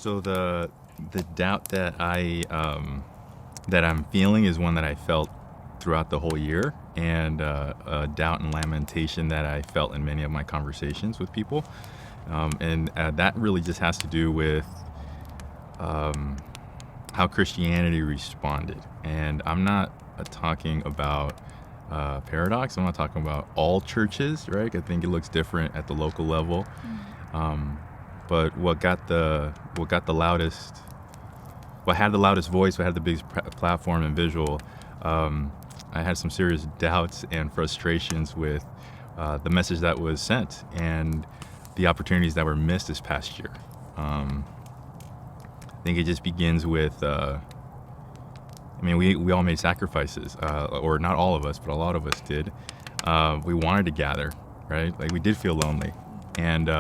So the doubt that I'm feeling is one that I felt throughout the whole year, and a doubt and lamentation that I felt in many of my conversations with people, and that really just has to do with how Christianity responded. And I'm not talking about paradox. I'm not talking about all churches, right? I think it looks different at the local level. But what had the loudest voice, what had the biggest platform and visual, I had some serious doubts and frustrations with the message that was sent and the opportunities that were missed this past year. I think it just begins with, we all made sacrifices, or not all of us, but a lot of us did. We wanted to gather, right? Like, we did feel lonely, and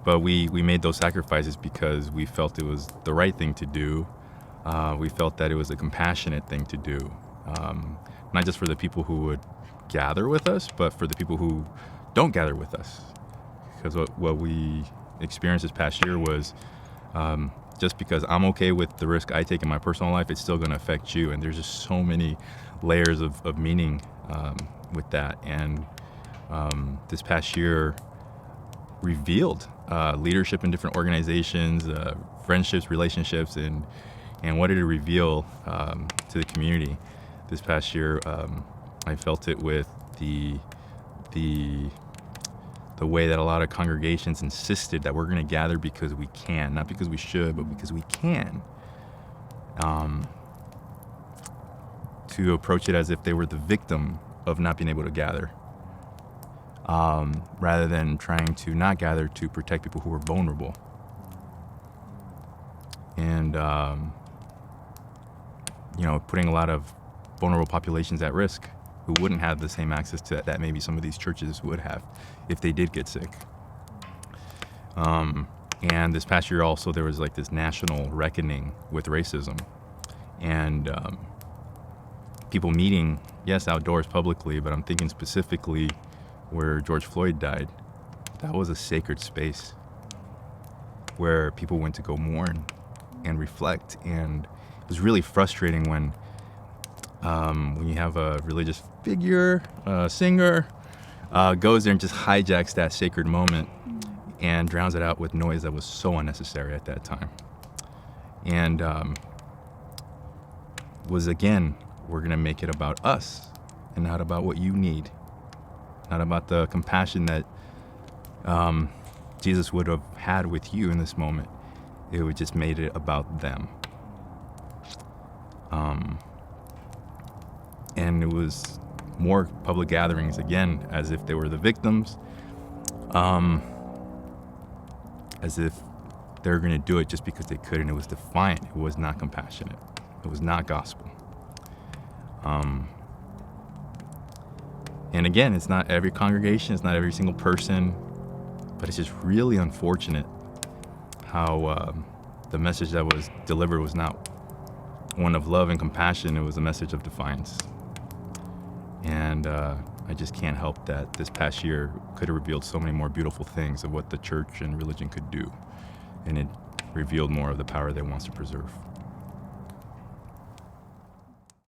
but we made those sacrifices because we felt it was the right thing to do. We felt that it was a compassionate thing to do, not just for the people who would gather with us, but for the people who don't gather with us. Because what we experienced this past year was, just because I'm okay with the risk I take in my personal life, it's still going to affect you. And there's just so many layers of meaning with that. And this past year revealed leadership in different organizations, friendships, relationships, and what did it reveal to the community this past year? I felt it with the way that a lot of congregations insisted that we're going to gather because we can, not because we should, but because we can. To approach it as if they were the victim of not being able to gather, rather than trying to not gather to protect people who are vulnerable. And, putting a lot of vulnerable populations at risk who wouldn't have the same access to that maybe some of these churches would have if they did get sick. And this past year also, there was like this national reckoning with racism, and people meeting, yes, outdoors publicly, but I'm thinking specifically where George Floyd died. That was a sacred space where people went to go mourn and reflect. And it was really frustrating when you have a religious figure, singer, goes there and just hijacks that sacred moment and drowns it out with noise that was so unnecessary at that time. And was, again, we're going to make it about us and not about what you need, not about the compassion that Jesus would have had with you in this moment. It would just made it about them. And it was more public gatherings, again, as if they were the victims, as if they were going to do it just because they could, and it was defiant. It was not compassionate. It was not gospel. And again, it's not every congregation, it's not every single person, but it's just really unfortunate how the message that was delivered was not one of love and compassion. It was a message of defiance. And I just can't help that this past year could have revealed so many more beautiful things of what the church and religion could do. And it revealed more of the power that it wants to preserve.